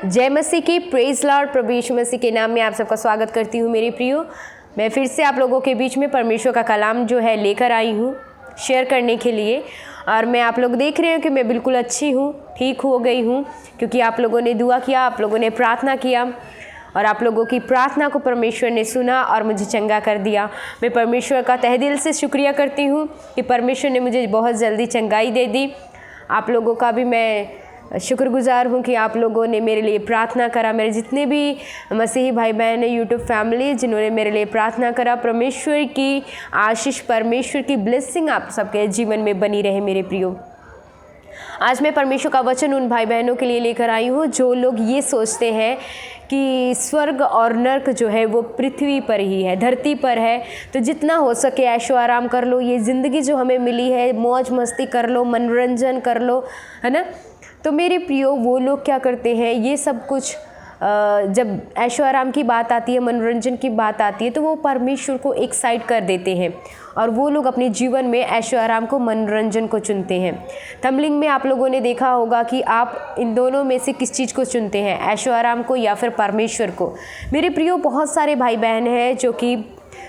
जय मसीह की, praise Lord. प्रभु यीशु मसीह के नाम में आप सबका स्वागत करती हूँ मेरे प्रियो। मैं फिर से आप लोगों के बीच में परमेश्वर का कलाम जो है लेकर आई हूँ शेयर करने के लिए। और मैं आप लोग देख रहे हैं कि मैं बिल्कुल अच्छी हूँ, ठीक हो गई हूँ, क्योंकि आप लोगों ने दुआ किया, आप लोगों ने प्रार्थना किया और आप लोगों की प्रार्थना को परमेश्वर ने सुना और मुझे चंगा कर दिया। मैं परमेश्वर का तहे दिल से शुक्रिया करती हूँ कि परमेश्वर ने मुझे बहुत जल्दी चंगाई दे दी। आप लोगों का भी मैं शुक्रगुजार हूँ कि आप लोगों ने मेरे लिए प्रार्थना करा। मेरे जितने भी मसीही भाई बहन हैं, यूट्यूब फैमिली, जिन्होंने मेरे लिए प्रार्थना करा, परमेश्वर की आशीष, परमेश्वर की ब्लेसिंग आप सबके जीवन में बनी रहे मेरे प्रियो। आज मैं परमेश्वर का वचन उन भाई बहनों के लिए लेकर आई हूँ जो लोग ये सोचते हैं कि स्वर्ग और नर्क जो है वो पृथ्वी पर ही है, धरती पर है, तो जितना हो सके ऐशो आराम कर लो। ये ज़िंदगी जो हमें मिली है, मौज मस्ती कर लो, मनोरंजन कर लो, है ना। तो मेरे प्रियो, वो लोग क्या करते हैं, ये सब कुछ जब ऐशो आराम की बात आती है, मनोरंजन की बात आती है, तो वो परमेश्वर को एक साइड कर देते हैं और वो लोग अपने जीवन में ऐशो आराम को, मनोरंजन को चुनते हैं। थंबनेल में आप लोगों ने देखा होगा कि आप इन दोनों में से किस चीज़ को चुनते हैं, ऐशो आराम को या फिर परमेश्वर को। मेरे प्रियो, बहुत सारे भाई बहन हैं जो कि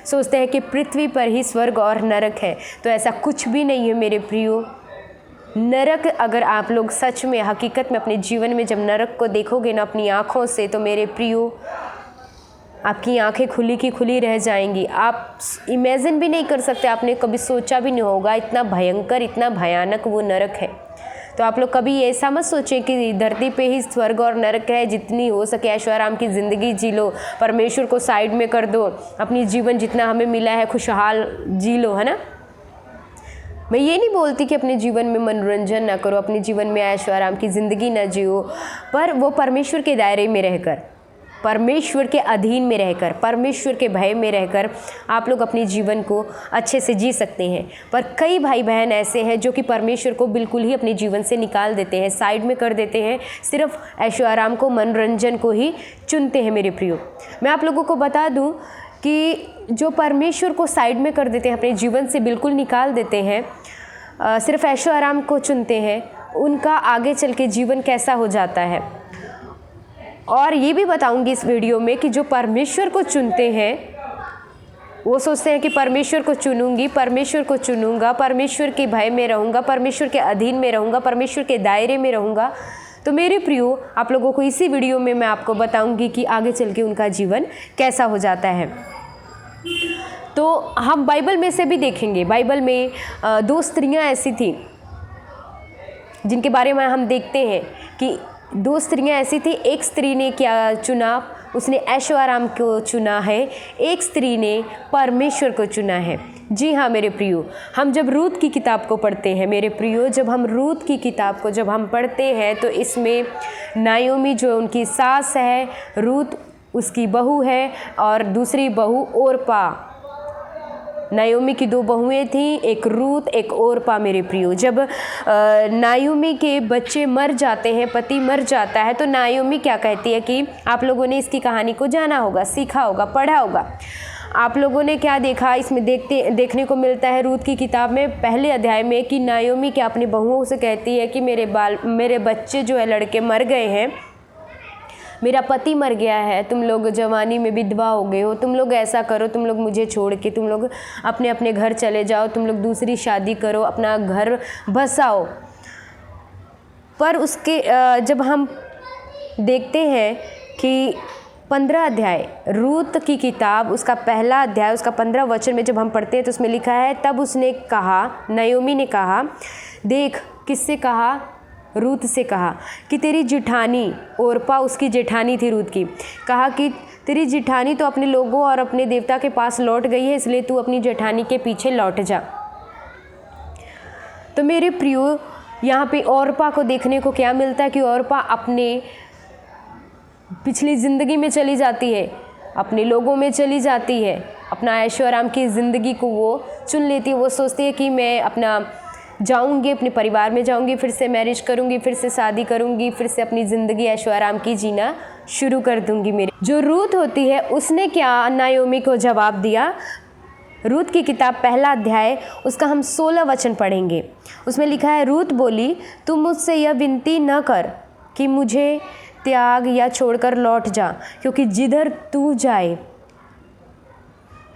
सोचते हैं कि पृथ्वी पर ही स्वर्ग और नरक है, तो ऐसा कुछ भी नहीं है मेरे प्रियो। नरक, अगर आप लोग सच में हकीकत में अपने जीवन में जब नरक को देखोगे ना अपनी आँखों से, तो मेरे प्रियो आपकी आंखें खुली की खुली रह जाएंगी। आप इमेजिन भी नहीं कर सकते, आपने कभी सोचा भी नहीं होगा इतना भयंकर, इतना भयानक वो नरक है। तो आप लोग कभी ऐसा मत सोचें कि धरती पे ही स्वर्ग और नरक है। जितनी हो सके ऐशो आराम की ज़िंदगी जी लो, परमेश्वर को साइड में कर दो, अपनी जीवन जितना हमें मिला है खुशहाल जी लो, है ना। मैं ये नहीं बोलती कि अपने जीवन में मनोरंजन ना करो, अपने जीवन में ऐशो आराम की ज़िंदगी ना जियो, पर वो परमेश्वर के दायरे में रहकर, परमेश्वर के अधीन में रहकर, परमेश्वर के भय में रहकर आप लोग अपने जीवन को अच्छे से जी सकते हैं। पर कई भाई बहन ऐसे हैं जो कि परमेश्वर को बिल्कुल ही अपने जीवन से निकाल देते हैं, साइड में कर देते हैं, सिर्फ ऐशो आराम को, मनोरंजन को ही चुनते हैं मेरे प्रियो। मैं आप लोगों को बता दूं कि जो परमेश्वर को साइड में कर देते हैं, अपने जीवन से बिल्कुल निकाल देते हैं, सिर्फ ऐशो आराम को चुनते हैं, उनका आगे चल के जीवन कैसा हो जाता है। और ये भी बताऊंगी इस वीडियो में कि जो परमेश्वर को चुनते हैं, वो सोचते हैं कि परमेश्वर को चुनूंगी, परमेश्वर को चुनूंगा, परमेश्वर के भय में रहूँगा, परमेश्वर के अधीन में रहूँगा, परमेश्वर के दायरे में रहूँगा। तो मेरे प्रियो, आप लोगों को इसी वीडियो में मैं आपको बताऊंगी कि आगे चल के उनका जीवन कैसा हो जाता है। तो हम बाइबल में से भी देखेंगे। बाइबल में दो स्त्रियां ऐसी थी जिनके बारे में हम देखते हैं कि दो स्त्रियां ऐसी थी। एक स्त्री ने क्या चुना, उसने ऐशो आराम को चुना है, एक स्त्री ने परमेश्वर को चुना है। जी हाँ मेरे प्रियो, हम जब रूत की किताब को पढ़ते हैं मेरे प्रियो, जब हम रूत की किताब को जब हम पढ़ते हैं, तो इसमें नायोमी जो उनकी सास है, रूत उसकी बहू है, और दूसरी बहू ओरपा। नायोमी की दो बहुएं थीं, एक रूत, एक ओरपा मेरे प्रियो। जब नायोमी के बच्चे मर जाते हैं, पति मर जाता है, तो नायोमी क्या कहती है कि आप लोगों ने इसकी कहानी को जाना होगा, सीखा होगा, पढ़ा होगा। आप लोगों ने क्या देखा, इसमें देखने को मिलता है रूत की किताब में पहले अध्याय में कि नायोमी क्या अपनी बहुओं से कहती है कि मेरे बच्चे जो है लड़के मर गए हैं, मेरा पति मर गया है, तुम लोग जवानी में विधवा हो गए हो, तुम लोग ऐसा करो, तुम लोग मुझे छोड़ के तुम लोग अपने अपने घर चले जाओ, तुम लोग दूसरी शादी करो, अपना घर बसाओ। पर उसके जब हम देखते हैं कि 15 अध्याय रूत की किताब, उसका पहला अध्याय, उसका 15 वचन में जब हम पढ़ते हैं तो उसमें लिखा है, तब उसने कहा, नायोमी ने कहा, देख, किससे कहा, रूत से कहा कि तेरी जिठानी, ओरपा उसकी जेठानी थी रूत की, कहा कि तेरी जिठानी तो अपने लोगों और अपने देवता के पास लौट गई है, इसलिए तू अपनी जेठानी के पीछे लौट जा। तो मेरे प्रियो, यहाँ पे ओरपा को देखने को क्या मिलता है कि ओरपा अपने पिछली ज़िंदगी में चली जाती है, अपने लोगों में चली जाती है, अपना ऐशो आराम की ज़िंदगी को वो चुन लेती है। वो सोचती है कि मैं अपना जाऊंगी, अपने परिवार में जाऊंगी, फिर से मैरिज करूंगी, फिर से शादी करूंगी, फिर से अपनी ज़िंदगी ऐशो आराम की जीना शुरू कर दूंगी। मेरी जो रूत होती है, उसने क्या नायोमी को जवाब दिया। रूत की किताब पहला अध्याय, उसका हम 16 वचन पढ़ेंगे। उसमें लिखा है, रूत बोली, तुम मुझसे यह विनती न कर कि मुझे त्याग या छोड़कर लौट जा, क्योंकि जिधर तू जाए,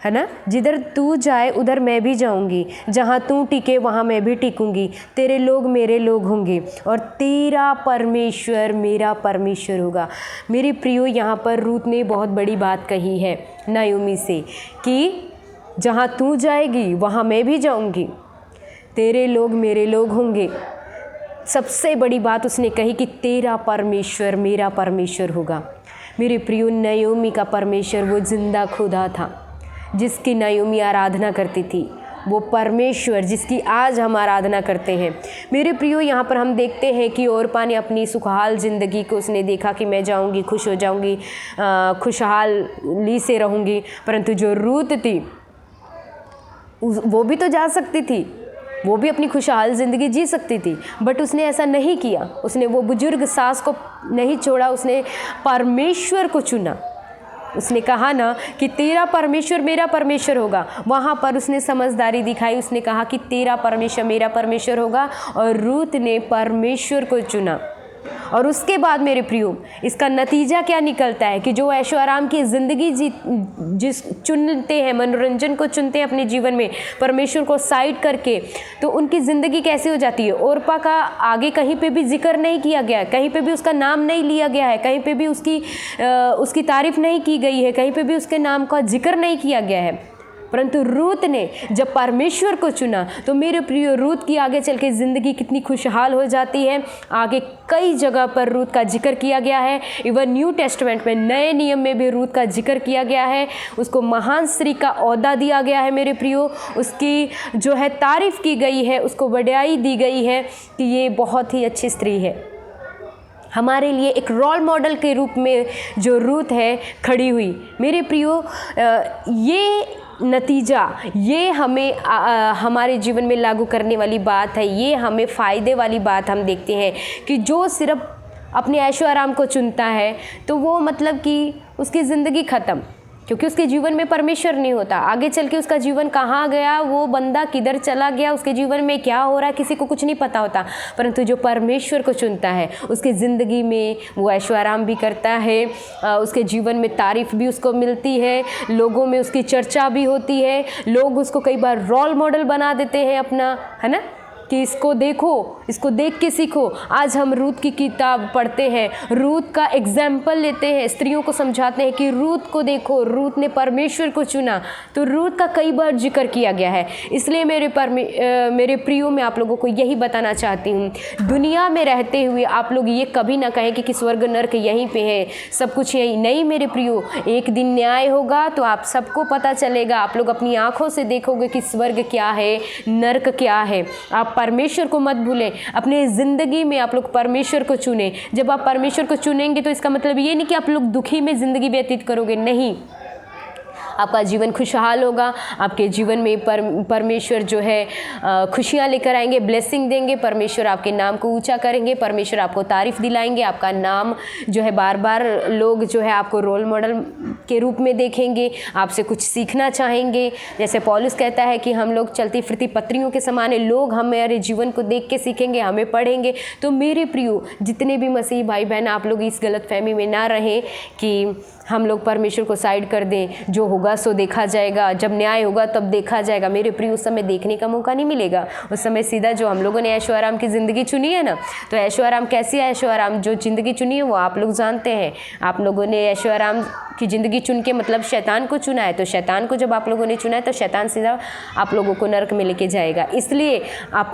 है ना, जिधर तू जाए उधर मैं भी जाऊंगी, जहाँ तू टिके वहाँ मैं भी टिकूंगी, तेरे लोग मेरे लोग होंगे और तेरा परमेश्वर मेरा परमेश्वर होगा। मेरे प्रियो, यहाँ पर रूत ने बहुत बड़ी बात कही है नायोमी से कि जहाँ तू जाएगी वहाँ मैं भी जाऊंगी, तेरे लोग मेरे लोग होंगे। सबसे बड़ी बात उसने कही कि तेरा परमेश्वर मेरा परमेश्वर होगा। मेरे प्रियो, नायोमी का परमेश्वर वो जिंदा खुदा था जिसकी नायोमी आराधना करती थी, वो परमेश्वर जिसकी आज हम आराधना करते हैं। मेरे प्रियो, यहाँ पर हम देखते हैं कि ओरपा ने अपनी सुखहाल ज़िंदगी को उसने देखा कि मैं जाऊँगी, खुश हो जाऊँगी, खुशहाली से रहूँगी, परंतु जो रूत थी वो भी तो जा सकती थी, वो भी अपनी खुशहाल ज़िंदगी जी सकती थी, बट उसने ऐसा नहीं किया। उसने वो बुजुर्ग सास को नहीं छोड़ा, उसने परमेश्वर को चुना। उसने कहा ना कि तेरा परमेश्वर मेरा परमेश्वर होगा। वहाँ पर उसने समझदारी दिखाई, उसने कहा कि तेरा परमेश्वर मेरा परमेश्वर होगा, और रूत ने परमेश्वर को चुना। और उसके बाद मेरे प्रियो, इसका नतीजा क्या निकलता है कि जो ऐशो आराम की ज़िंदगी जिस चुनते हैं, मनोरंजन को चुनते हैं अपने जीवन में परमेश्वर को साइड करके, तो उनकी ज़िंदगी कैसी हो जाती है। ओरपा का आगे कहीं पे भी जिक्र नहीं किया गया है, कहीं पे भी उसका नाम नहीं लिया गया है, कहीं पे भी उसकी तारीफ़ नहीं की गई है, कहीं पे भी उसके नाम का जिक्र नहीं किया गया है। परंतु रूत ने जब परमेश्वर को चुना तो मेरे प्रियो, रूत की आगे चल के ज़िंदगी कितनी खुशहाल हो जाती है। आगे कई जगह पर रूत का जिक्र किया गया है, इवन न्यू टेस्टमेंट में, नए नियम में भी रूत का जिक्र किया गया है। उसको महान स्त्री का ओहदा दिया गया है मेरे प्रियो, उसकी जो है तारीफ़ की गई है, उसको बड़ाई दी गई है कि ये बहुत ही अच्छी स्त्री है। हमारे लिए एक रोल मॉडल के रूप में जो रूत है खड़ी हुई। मेरे प्रियो, ये नतीजा, ये हमें हमारे जीवन में लागू करने वाली बात है, ये हमें फ़ायदे वाली बात हम देखते हैं कि जो सिर्फ अपने ऐशो आराम को चुनता है तो वो मतलब कि उसकी ज़िंदगी ख़त्म, क्योंकि उसके जीवन में परमेश्वर नहीं होता। आगे चल के उसका जीवन कहाँ गया, वो बंदा किधर चला गया, उसके जीवन में क्या हो रहा है, किसी को कुछ नहीं पता होता। परंतु जो परमेश्वर को चुनता है उसकी ज़िंदगी में वो ऐशो आराम भी करता है, उसके जीवन में तारीफ़ भी उसको मिलती है, लोगों में उसकी चर्चा भी होती है, लोग उसको कई बार रोल मॉडल बना देते हैं अपना, है ना, कि इसको देखो, इसको देख के सीखो। आज हम रूत की किताब पढ़ते हैं, रूत का एग्जाम्पल लेते हैं, स्त्रियों को समझाते हैं कि रूत को देखो, रूत ने परमेश्वर को चुना। तो रूत का कई बार जिक्र किया गया है। इसलिए मेरे प्रियो, मैं आप लोगों को यही बताना चाहती हूँ, दुनिया में रहते हुए आप लोग ये कभी ना कहें कि स्वर्ग नर्क यहीं पे है, सब कुछ यहीं। नहीं मेरे प्रियो, एक दिन न्याय होगा तो आप सबको पता चलेगा, आप लोग अपनी आँखों से देखोगे कि स्वर्ग क्या है, नर्क क्या है। आप परमेश्वर को मत भूलें, अपने ज़िंदगी में आप लोग परमेश्वर को चुनें। जब आप परमेश्वर को चुनेंगे तो इसका मतलब ये नहीं कि आप लोग दुखी में ज़िंदगी व्यतीत करोगे, नहीं, आपका जीवन खुशहाल होगा। आपके जीवन में परमेश्वर जो है खुशियाँ लेकर आएंगे, ब्लेसिंग देंगे, परमेश्वर आपके नाम को ऊंचा करेंगे, परमेश्वर आपको तारीफ़ दिलाएंगे, आपका नाम जो है बार बार लोग जो है आपको रोल मॉडल के रूप में देखेंगे, आपसे कुछ सीखना चाहेंगे। जैसे पौलुस कहता है कि हम लोग चलती फिरती पत्रियों के समान है, लोग हमारे जीवन को देख के सीखेंगे, हमें पढ़ेंगे। तो मेरे प्रियो, जितने भी मसीह भाई बहन, आप लोग इस गलतफहमी में ना रहें कि हम लोग परमेश्वर को साइड कर दें, जो होगा सो देखा जाएगा, जब न्याय होगा तब देखा जाएगा। मेरे प्रिय, उस समय देखने का मौका नहीं मिलेगा। उस समय सीधा जो हम लोगों ने ऐशो आराम की ज़िंदगी चुनी है ना, तो ऐशो आराम कैसी है, ऐशो आराम जो ज़िंदगी चुनी है वो आप लोग जानते हैं। आप लोगों ने ऐशो आराम की ज़िंदगी चुन के मतलब शैतान को चुना है, तो शैतान को जब आप लोगों ने चुना है तो शैतान सीधा आप लोगों को नरक में लेके जाएगा। इसलिए आप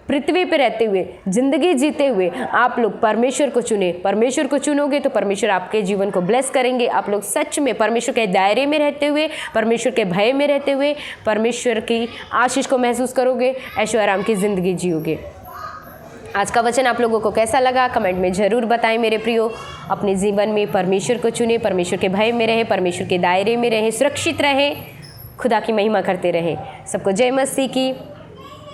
पृथ्वी पर रहते हुए, ज़िंदगी जीते हुए आप लोग परमेश्वर को चुने। परमेश्वर को चुनोगे तो परमेश्वर आपके जीवन को ब्लेस करेंगे। आप लोग सच में परमेश्वर के दायरे में रहते हुए, परमेश्वर के भय में रहते हुए परमेश्वर की आशीष को महसूस करोगे, ऐशो आराम की ज़िंदगी जियोगे। आज का वचन आप लोगों को कैसा लगा कमेंट में ज़रूर बताएं मेरे प्रियो। अपने जीवन में परमेश्वर को चुने, परमेश्वर के भय में रहें, परमेश्वर के दायरे में रहें, सुरक्षित रहें, खुदा की महिमा करते रहें। सबको जय मसीह की।